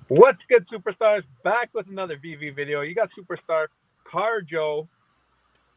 What's good, superstars? Back with another VV video. You got superstar Car Joe.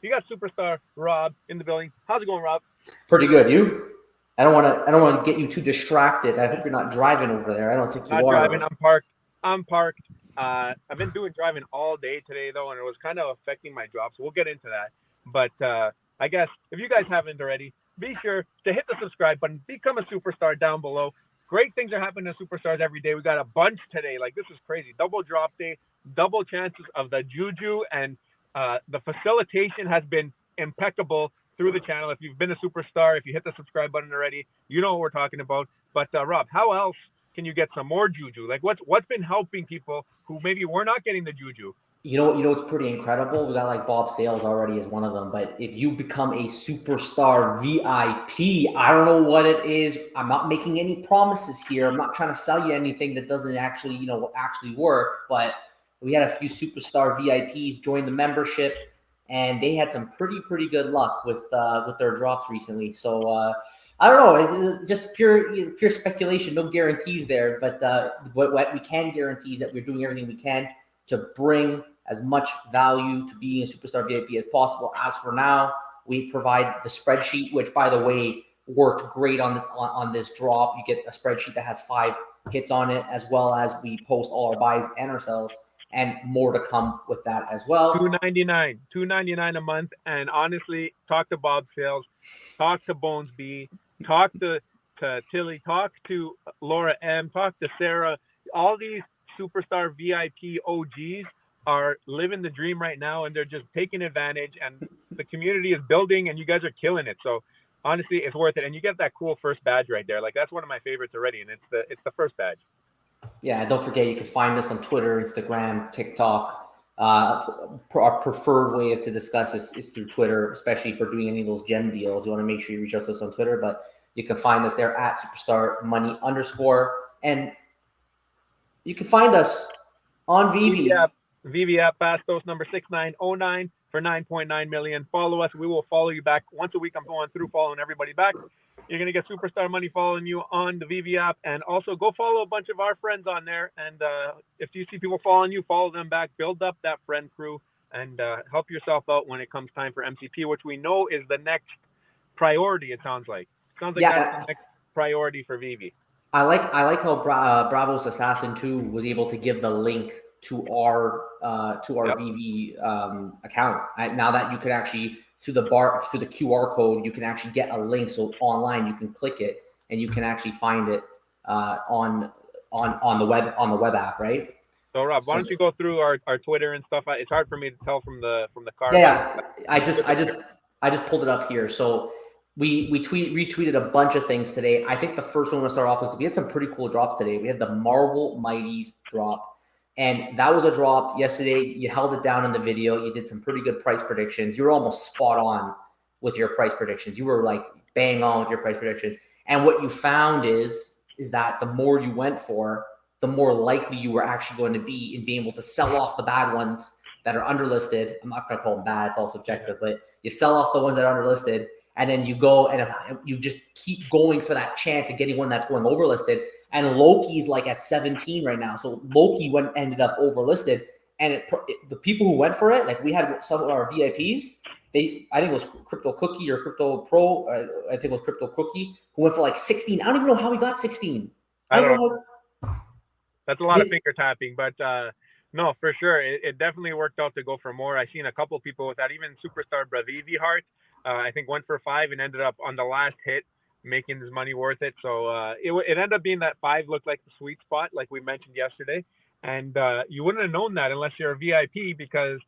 You got superstar Rob in the building. How's it going, Rob? Pretty good. You? I don't want to get you too distracted. I hope you're not driving over there. I don't think you Not driving. are. I'm parked. I'm parked. I've been doing driving all day today though, and it was kind of affecting my job. So we'll get into that. But I guess if you guys haven't already, be sure to hit the subscribe button. Become a superstar down below. Great things are happening to superstars every day. We got a bunch today. Like this is crazy. Double drop day, double chances of the juju, and the facilitation has been impeccable through the channel. If you've been a superstar, if you hit the subscribe button already, you know what we're talking about. But Rob, how else can you get some more juju? Like what's been helping people who maybe were not getting the juju? You know what's pretty incredible? We got like Bob Sales already as one of them. But if you become a superstar VIP, I don't know what it is. I'm not making any promises here. I'm not trying to sell you anything that doesn't actually work. But we had a few superstar VIPs join the membership, and they had some pretty good luck with their drops recently. So I don't know. It's just pure speculation. No guarantees there. But what we can guarantee is that we're doing everything we can to bring as much value to being a superstar VIP as possible. As for now, we provide the spreadsheet, which, by the way, worked great on this drop. You get a spreadsheet that has 5 hits on it, as well as we post all our buys and our sells, and more to come with that as well. 299, 299 a month. And honestly, talk to Bob Sales, talk to Bones B, talk to Tilly, talk to Laura M, talk to Sarah. All these superstar VIP OGs are living the dream right now, and they're just taking advantage. And the community is building, and you guys are killing it. So honestly, it's worth it. And you get that cool first badge right there. Like that's one of my favorites already, and it's the first badge. Yeah, don't forget you can find us on Twitter, Instagram, TikTok. Our preferred way to discuss is through Twitter, especially for doing any of those gem deals. You want to make sure you reach out to us on Twitter, but you can find us there at superstar money underscore. And you can find us on VV Vivi. app, VV app, Bastos number 6909 for 9.9 million. Follow us. We will follow you back once a week. I'm going through following everybody back. You're going to get Superstar Money following you on the VV app. And also go follow a bunch of our friends on there. And if you see people following you, follow them back. Build up that friend crew and help yourself out when it comes time for MCP, which we know is the next priority, it sounds like. Sounds like that's the Yeah, next priority for VV. I like how Bravo's Assassin 2 was able to give the link to our Yep. VV account. Now that you could actually through the QR code, you can actually get a link. So online, you can click it and you can actually find it on the web app, right? So Rob, why So don't you go through our Twitter and stuff? It's hard for me to tell from the car, yeah, but yeah. I just pulled it up here. So we retweeted a bunch of things today. I think the first one to start off with, we had some pretty cool drops today. We had the Marvel Mighties drop, and that was a drop yesterday. You held it down in the video. You did some pretty good price predictions. You were almost spot on with your price predictions. You were like bang on with your price predictions. And what you found is that the more you went for, the more likely you were actually going to be in being able to sell off the bad ones that are underlisted. I'm not going to call them bad; it's all yeah, subjective. But you sell off the ones that are underlisted, and then you go and you just keep going for that chance of getting one that's going overlisted. And Loki's like at 17 right now, so Loki ended up overlisted, and the people who went for it, like we had some of our VIPs. I think it was Crypto Cookie or Crypto Pro. I think it was Crypto Cookie who went for like 16. I don't even know how he got 16. I I don't don't even know. know That's a lot of how. finger tapping, but no, for sure, it definitely worked out to go for more. I seen a couple people with that. Even Superstar Bravivi Heart, I think went for 5 and ended up on the last hit making his money worth it. So it ended up being that 5 looked like the sweet spot, like we mentioned yesterday, and you wouldn't have known that unless you're a VIP because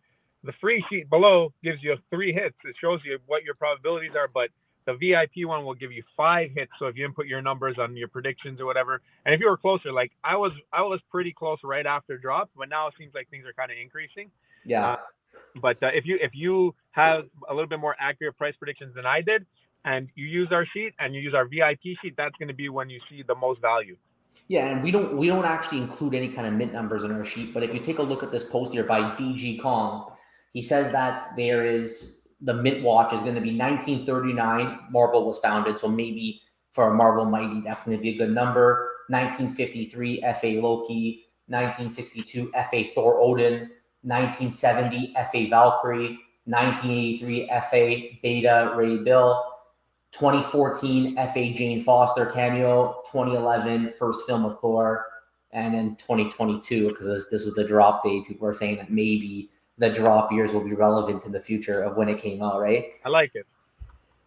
the free sheet below gives you 3 hits. It shows you what your probabilities are, but the VIP one will give you 5 hits. So if you input your numbers on your predictions or whatever, and if you were closer, like I was pretty close right after drop, but now it seems like things are kind of increasing. Uh, Yeah. but if you have a little bit more accurate price predictions than I did, and you use our sheet and you use our VIP sheet, that's going to be when you see the most value. Yeah, and we don't actually include any kind of mint numbers in our sheet. But if you take a look at this post here by DG Kong, he says that there is the mint watch is going to be 1939. Marvel was founded, so maybe for a Marvel Mighty, that's going to be a good number. 1953 FA Loki, 1962 FA Thor Odin, 1970 FA Valkyrie, 1983 FA Beta Ray Bill, 2014 FA Jane Foster cameo, 2011 first film of Thor, and then 2022, because this was the drop date. People are saying that maybe the drop years will be relevant in the future of when it came out, right? I like it.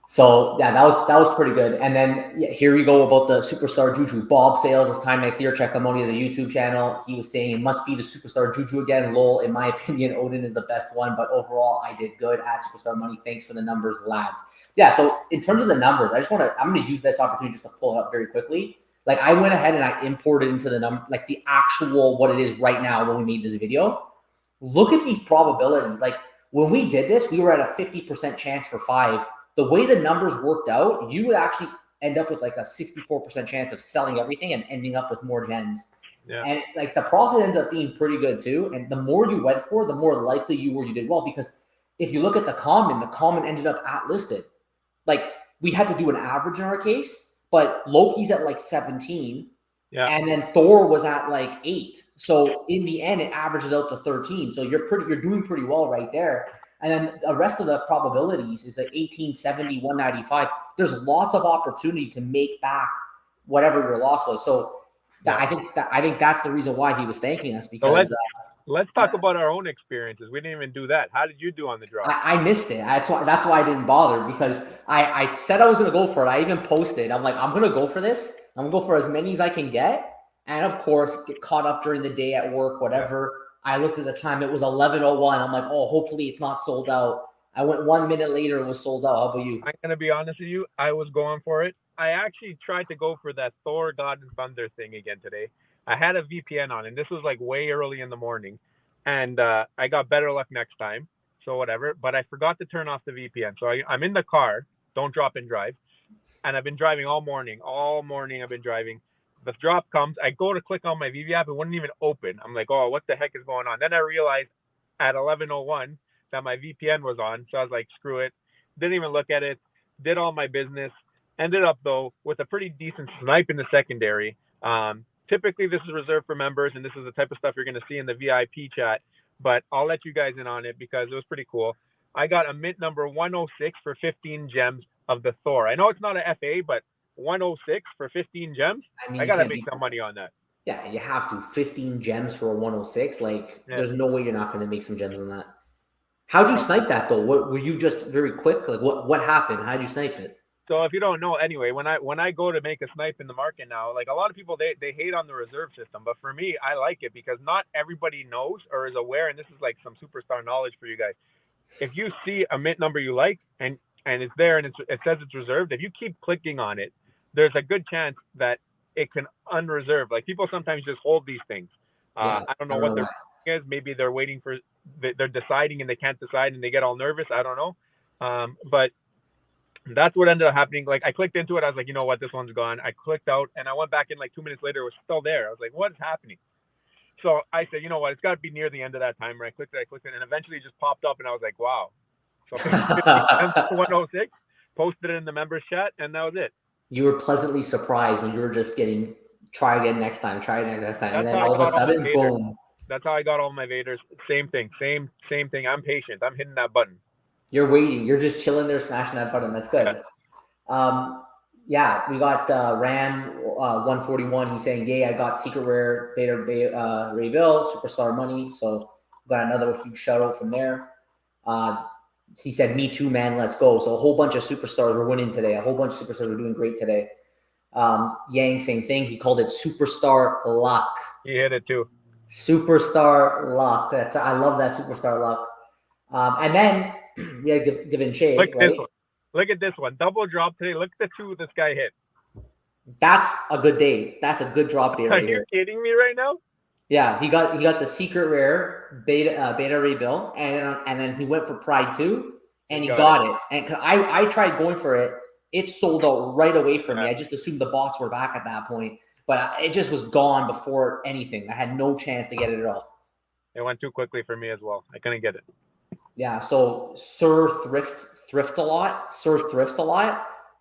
So yeah, that was pretty good. And then here we go about the Superstar Juju. Bob Sales, this time next year, check him out on the YouTube channel. He was saying it must be the Superstar Juju again. Lol, in my opinion, Odin is the best one, but overall I did good at Superstar Money. Thanks for the numbers, lads. Yeah, so in terms of the numbers, I'm gonna use this opportunity just to pull it up very quickly. Like I went ahead and I imported into the number, like the actual what it is right now when we made this video. Look at these probabilities. Like when we did this, we were at a 50% chance for 5. The way the numbers worked out, you would actually end up with like a 64% chance of selling everything and ending up with more gens. Yeah. And like the profit ends up being pretty good too. And the more you went for, the more likely you did well. Because if you look at the common ended up at listed. Like we had to do an average in our case, but Loki's at like 17. Yeah. And then Thor was at like 8. So in the end, it averages out to 13. So you're doing pretty well right there. And then the rest of the probabilities is like 1870, 195. There's lots of opportunity to make back whatever your loss was. So yeah. I think that's the reason why he was thanking us, because so let's talk about our own experiences. We didn't even do that. How did you do on the drop? I missed it. That's why I didn't bother, because I said I was going to go for it. I even posted. I'm like, I'm going to go for this. I'm going to go for as many as I can get. And of course, get caught up during the day at work, whatever. I looked at the time. It was 11:01. I'm like, oh, hopefully it's not sold out. I went 1 minute later. It was sold out. How about you? I'm going to be honest with you. I was going for it. I actually tried to go for that Thor God and Thunder thing again today. I had a VPN on, and this was like way early in the morning. And I got better luck next time. So whatever. But I forgot to turn off the VPN. So I'm in the car. Don't drop and drive. And I've been driving all morning. All morning I've been driving. The drop comes. I go to click on my Veve app. It wouldn't even open. I'm like, oh, what the heck is going on? Then I realized at 11:01 that my VPN was on. So I was like, screw it. Didn't even look at it. Did all my business. Ended up, though, with a pretty decent snipe in the secondary. Typically, this is reserved for members, and this is the type of stuff you're going to see in the VIP chat. But I'll let you guys in on it because it was pretty cool. I got a mint number 106 for 15 gems of the Thor. I know it's not an FA, but 106 for 15 gems. I mean, I got to make some money on that. Yeah, you have to. 15 gems for a 106. Like, there's no way you're not going to make some gems on that. How'd you snipe that, though? What were you just very quick? Like, what happened? How'd you snipe it? So if you don't know, anyway, when I go to make a snipe in the market now, like a lot of people, they hate on the reserve system. But for me, I like it because not everybody knows or is aware. And this is like some superstar knowledge for you guys. If you see a mint number you like and it's there and it says it's reserved, if you keep clicking on it, there's a good chance that it can unreserve. Like people sometimes just hold these things. I don't know what their thing is. Maybe they're waiting for, they're deciding and they can't decide and they get all nervous. I don't know. But that's what ended up happening. Like I clicked into it. I was like, you know what? This one's gone. I clicked out and I went back in like 2 minutes later. It was still there. I was like, what is happening? So I said, you know what? It's got to be near the end of that time where I clicked it, and eventually it just popped up and I was like, wow. So 106, posted it in the members chat, and that was it. You were pleasantly surprised when you were just getting try again next time, and then all of a sudden, boom. That's how I got all my Vaders. Same thing. I'm patient. I'm hitting that button. You're waiting. You're just chilling there, smashing that button. That's good. Yeah, we got Ram 141. He's saying, "Yay! I got secret rare Beta Rayville Superstar money." So got another huge shout out from there. He said, "Me too, man. Let's go." So a whole bunch of superstars were winning today. A whole bunch of superstars were doing great today. Yang, same thing. He called it superstar luck. He hit it too. Superstar luck. I love that superstar luck. And then we had Givenchy. Look at this one. Double drop today. Look at the two this guy hit. That's a good day. That's a good drop day right here. Are you kidding me right now? Yeah, he got the secret rare Beta Ray Bill, and then he went for Pride too, and he got it. And I tried going for it. It sold out right away for me. I just assumed the bots were back at that point, but it just was gone before anything. I had no chance to get it at all. It went too quickly for me as well. I couldn't get it. Yeah, so Sir thrifts a lot.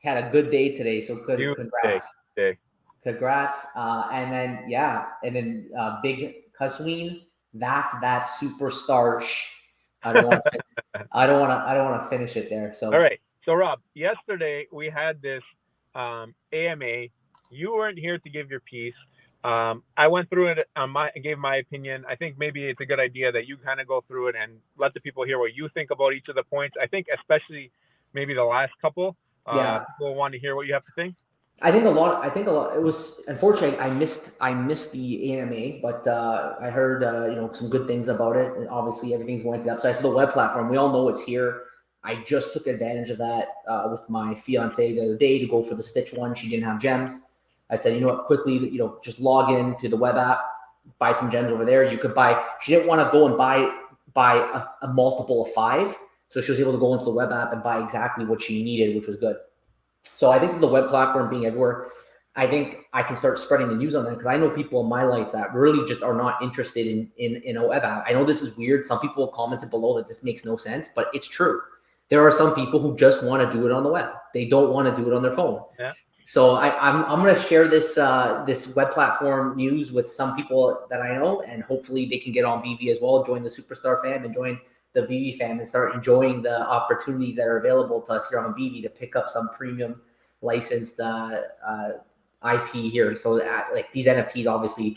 He had a good day today, so congrats. Day. Congrats. And then Big Kasween, that's that superstar. I don't want to. I don't want to finish it there. All So right. So Rob, yesterday we had this AMA. You weren't here to give your piece. I went through it gave my opinion. I think maybe it's a good idea that you kind of go through it and let the people hear what you think about each of the points. I think especially maybe the last couple. yeah, People want to hear what you have to think. I think a lot. It was unfortunately I missed the AMA, but I heard some good things about it. And obviously, everything's going to the upside. So the web platform, we all know it's here. I just took advantage of that with my fiance the other day to go for the Stitch one. She didn't have gems. I said, you know what, quickly, just log in to the web app, buy some gems over there. You could buy. She didn't want to go and buy a multiple of 5, so she was able to go into the web app and buy exactly what she needed, which was good. So I think the web platform being everywhere, I think I can start spreading the news on that because I know people in my life that really just are not interested in a web app. I know this is weird. Some people commented below that this makes no sense, but it's true. There are some people who just want to do it on the web. They don't want to do it on their phone. Yeah. So I'm going to share this this web platform news with some people that I know, and hopefully they can get on Veve as well, join the Superstar fam, and join the Veve fam, and start enjoying the opportunities that are available to us here on Veve to pick up some premium licensed IP here. So like these NFTs, obviously,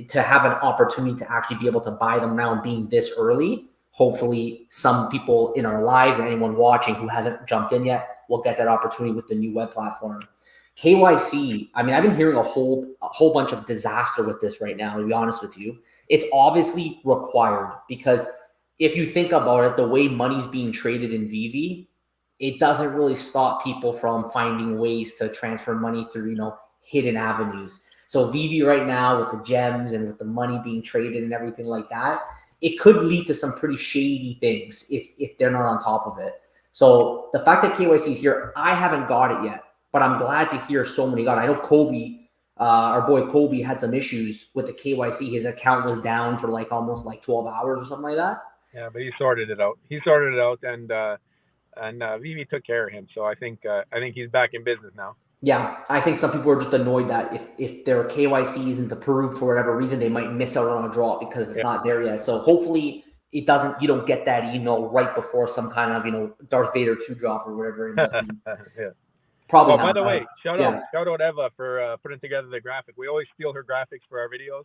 to have an opportunity to actually be able to buy them now and being this early, hopefully some people in our lives and anyone watching who hasn't jumped in yet will get that opportunity with the new web platform. KYC, I mean, I've been hearing a whole bunch of disaster with this right now, to be honest with you. It's obviously required because if you think about it, the way money's being traded in Veve, it doesn't really stop people from finding ways to transfer money through, hidden avenues. So Veve right now with the gems and with the money being traded and everything like that, it could lead to some pretty shady things if they're not on top of it. So the fact that KYC is here, I haven't got it yet, but I'm glad to hear so many got it. I know Kobe, our boy Kobe, had some issues with the KYC. His account was down for almost 12 hours or something like that. Yeah, but he sorted it out. And Veve took care of him. So I think he's back in business now. Yeah, I think some people are just annoyed that if their KYC isn't approved for whatever reason, they might miss out on a drop because it's not there yet. So hopefully you don't get that email right before some kind of, Darth Vader 2 drop or whatever. Yeah. Probably Oh, not. by the way, shout out Eva for putting together the graphic. We always steal her graphics for our videos.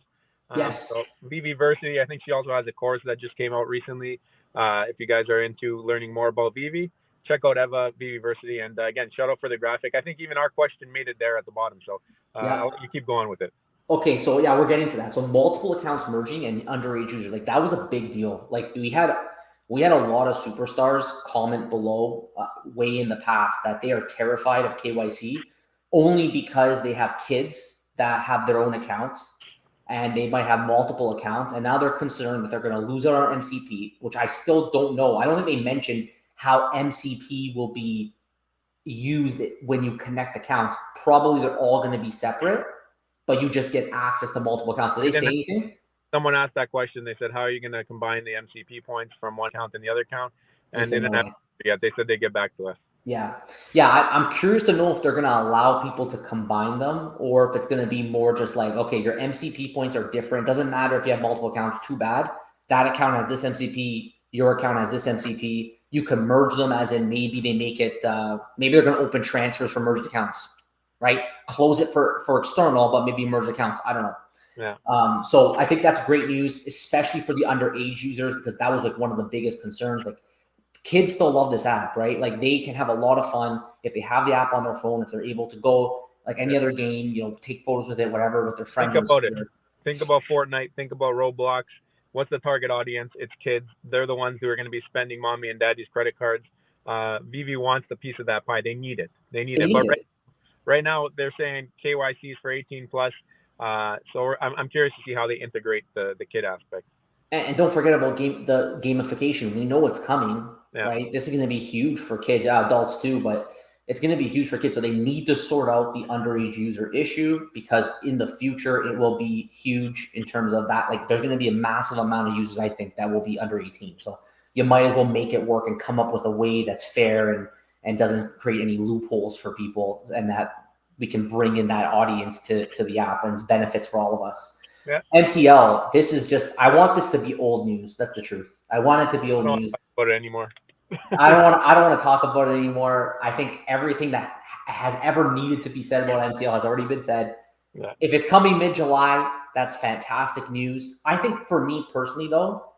Yes. So Veveversity, I think she also has a course that just came out recently. If you guys are into learning more about Veve, check out Eva Veveversity. And again, shout out for the graphic. I think even our question made it there at the bottom. So I'll let you keep going with it. Okay, so yeah, we're getting to that. So multiple accounts merging and underage users, that was a big deal. We had a lot of superstars comment below way in the past that they are terrified of KYC only because they have kids that have their own accounts and they might have multiple accounts. And now they're concerned that they're going to lose out on MCP, which I still don't know. I don't think they mentioned how MCP will be used when you connect accounts. Probably they're all going to be separate, but you just get access to multiple accounts. Did they say anything? Someone asked that question. They said, how are you going to combine the MCP points from one account and the other account? And they didn't have yet. They said they'd get back to us. Yeah. I'm curious to know if they're going to allow people to combine them or if it's going to be more just okay, your MCP points are different. Doesn't matter if you have multiple accounts, too bad. That account has this MCP, your account has this MCP. You can merge them as in maybe they make it, maybe they're going to open transfers for merged accounts, right? Close it for external, but maybe merge accounts. I don't know. Yeah. So I think that's great news, especially for the underage users, because that was one of the biggest concerns. Kids still love this app, right? They can have a lot of fun if they have the app on their phone, if they're able to go any other game, take photos with it, whatever, with their friends. Think about it. Think about Fortnite. Think about Roblox. What's the target audience? It's kids. They're the ones who are going to be spending mommy and daddy's credit cards. Veve wants the piece of that pie. They need it. But right now they're saying KYCs for 18 plus. So I'm curious to see how they integrate the kid aspect. And don't forget about the gamification. We know it's coming, right? This is going to be huge for kids, adults too, but it's going to be huge for kids. So they need to sort out the underage user issue because in the future, it will be huge in terms of that. There's going to be a massive amount of users, I think, that will be under 18. So you might as well make it work and come up with a way that's fair and doesn't create any loopholes for people and that we can bring in that audience to the app and it's benefits for all of us. Yeah. MTL, this is just, I want this to be old news. That's the truth. I want it to be I old don't want to news. talk about it anymore. I don't want to talk about it anymore. I think everything that has ever needed to be said about MTL has already been said. Yeah. If it's coming mid-July, that's fantastic news. I think for me personally, though,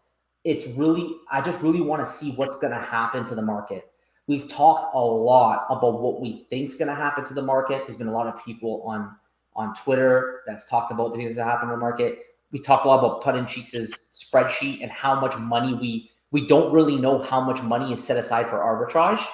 I just really want to see what's going to happen to the market. We've talked a lot about what we think is going to happen to the market. There's been a lot of people on Twitter that's talked about the things that happen to the market. We talked a lot about Put in Cheeks' spreadsheet and how much money we don't really know how much money is set aside for arbitrage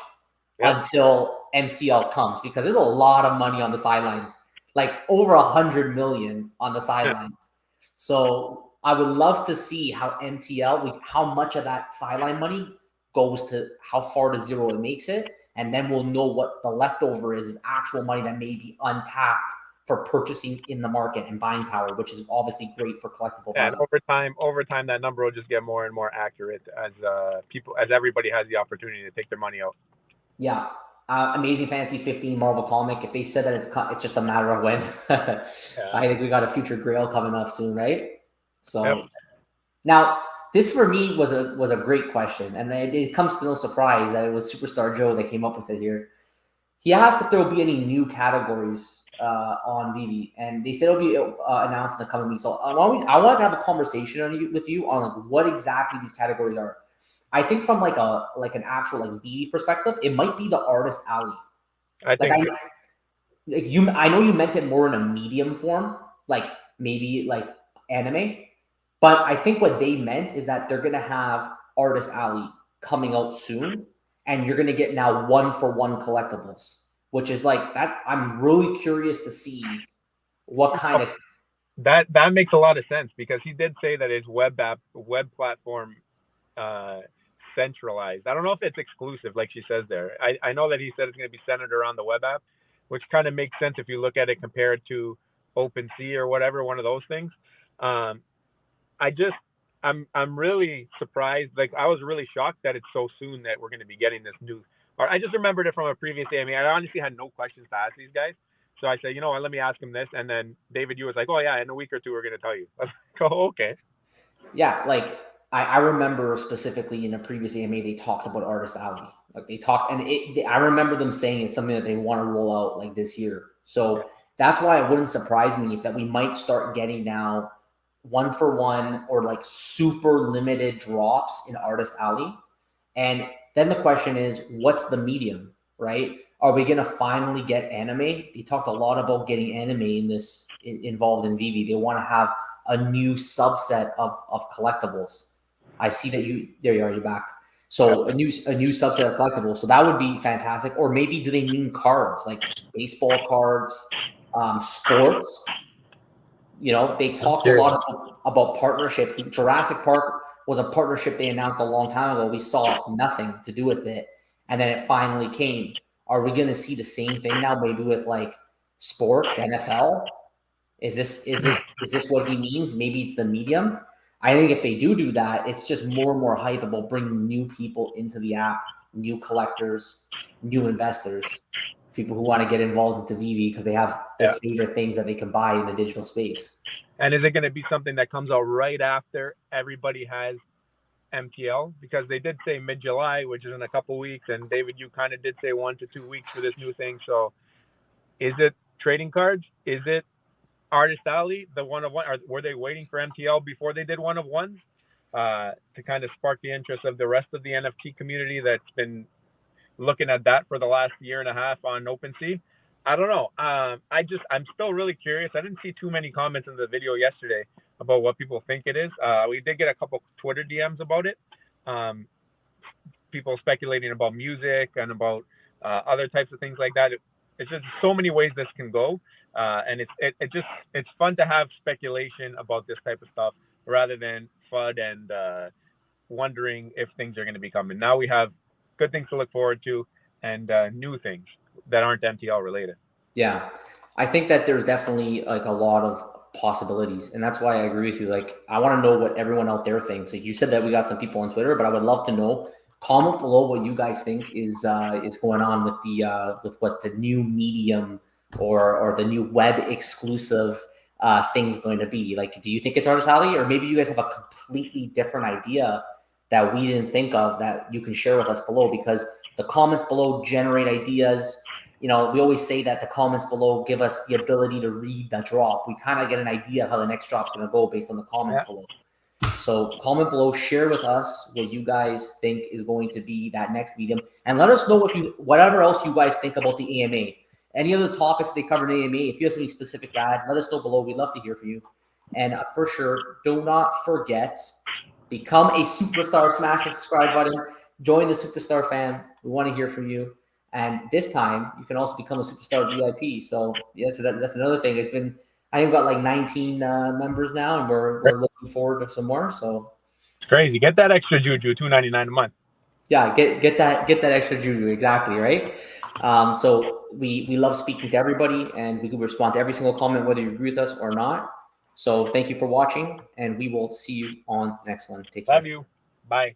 until MTL comes, because there's a lot of money on the sidelines, like over 100 million on the sidelines. So I would love to see how MTL, how much of that sideline money goes to, how far to zero it makes it. And then we'll know what the leftover is actual money that may be untapped for purchasing in the market and buying power, which is obviously great for collectible value. And over time, that number will just get more and more accurate as everybody has the opportunity to take their money out. Yeah. Amazing Fantasy 15 Marvel comic. If they said that it's just a matter of when. I think we got a future Grail coming up soon, right? So now this for me was a great question, and it comes to no surprise that it was Superstar Joe that came up with it here. He asked if there will be any new categories on Veve, and they said it'll be announced in the coming weeks. So I wanted to have a conversation with you on like what exactly these categories are. I think from like an actual like Veve perspective, it might be the Artist Alley. I know you meant it more in a medium form, like maybe like anime, but I think what they meant is that they're gonna have Artist Alley coming out soon, and you're gonna get now 1-for-1 collectibles, which is like that. I'm really curious to see what kind of that makes a lot of sense, because he did say that his web platform centralized. I don't know if it's exclusive, like she says there. I know that he said it's going to be centered around the web app, which kind of makes sense if you look at it compared to OpenSea or whatever, one of those things. I'm really surprised. Like, I was really shocked that it's so soon that we're going to be getting this new. Or I just remembered it from a previous day. I mean, I honestly had no questions to ask these guys. So I said, you know what, let me ask him this. And then David, you was like, oh yeah, in a week or two, we're going to tell you. I was like, oh, okay. Yeah, like I remember specifically in a previous AMA, they talked about Artist Alley. Like they talked, and I remember them saying it's something that they want to roll out like this year. So that's why it wouldn't surprise me if that we might start getting now 1-for-1 or like super limited drops in Artist Alley. And then the question is, what's the medium, right? Are we going to finally get anime? They talked a lot about getting anime involved in Veve. They want to have a new subset of collectibles. I see that there you are, you're back. So a new subset of collectibles. So that would be fantastic. Or maybe do they mean cards, like baseball cards, sports? You know, they talked a lot about partnerships. Jurassic Park was a partnership they announced a long time ago. We saw nothing to do with it, and then it finally came. Are we going to see the same thing now, maybe with like sports, the NFL? Is this what he means? Maybe it's the medium. I think if they do that, it's just more and more hype about bringing new people into the app, new collectors, new investors, people who want to get involved into Veve because they have their favorite things that they can buy in the digital space. And is it going to be something that comes out right after everybody has MTL? Because they did say mid-July, which is in a couple weeks, and David, you kind of did say 1 to 2 weeks for this new thing. So is it trading cards? Is it Artist Alley, the one-of-one? Were they waiting for MTL before they did one-of-ones to kind of spark the interest of the rest of the NFT community that's been looking at that for the last year and a half on OpenSea? I don't know. I'm still really curious. I didn't see too many comments in the video yesterday about what people think it is. We did get a couple Twitter DMs about it. People speculating about music and about other types of things like that. It's just so many ways this can go, and it's fun to have speculation about this type of stuff rather than FUD and wondering if things are going to be coming. Now we have good things to look forward to and new things that aren't MTL related. Yeah, I think that there's definitely like a lot of possibilities, and that's why I agree with you. Like, I want to know what everyone out there thinks. Like you said that we got some people on Twitter, but I would love to know. Comment below what you guys think is going on with with what the new medium or the new web exclusive things going to be? Like, do you think it's Artist Alley, or maybe you guys have a completely different idea that we didn't think of that you can share with us below? Because the comments below generate ideas. We always say that the comments below give us the ability to read the drop. We kind of get an idea of how the next drop's going to go based on the comments below. So comment below, share with us what you guys think is going to be that next medium, and let us know whatever else you guys think about the AMA. Any other topics they covered in AMA, if you have something specific to add, let us know below. We'd love to hear from you. And for sure, do not forget, become a superstar, smash the subscribe button, join the Superstar fam. We want to hear from you. And this time, you can also become a Superstar VIP. So yeah, so that's another thing. I think we've got like 19 members now, and we're looking forward to some more. So it's crazy. Get that extra juju, $2.99 a month. Yeah, get that extra juju, exactly, right? So we love speaking to everybody, and we can respond to every single comment, whether you agree with us or not. So thank you for watching, and we will see you on the next one. Take care. Love you. Bye.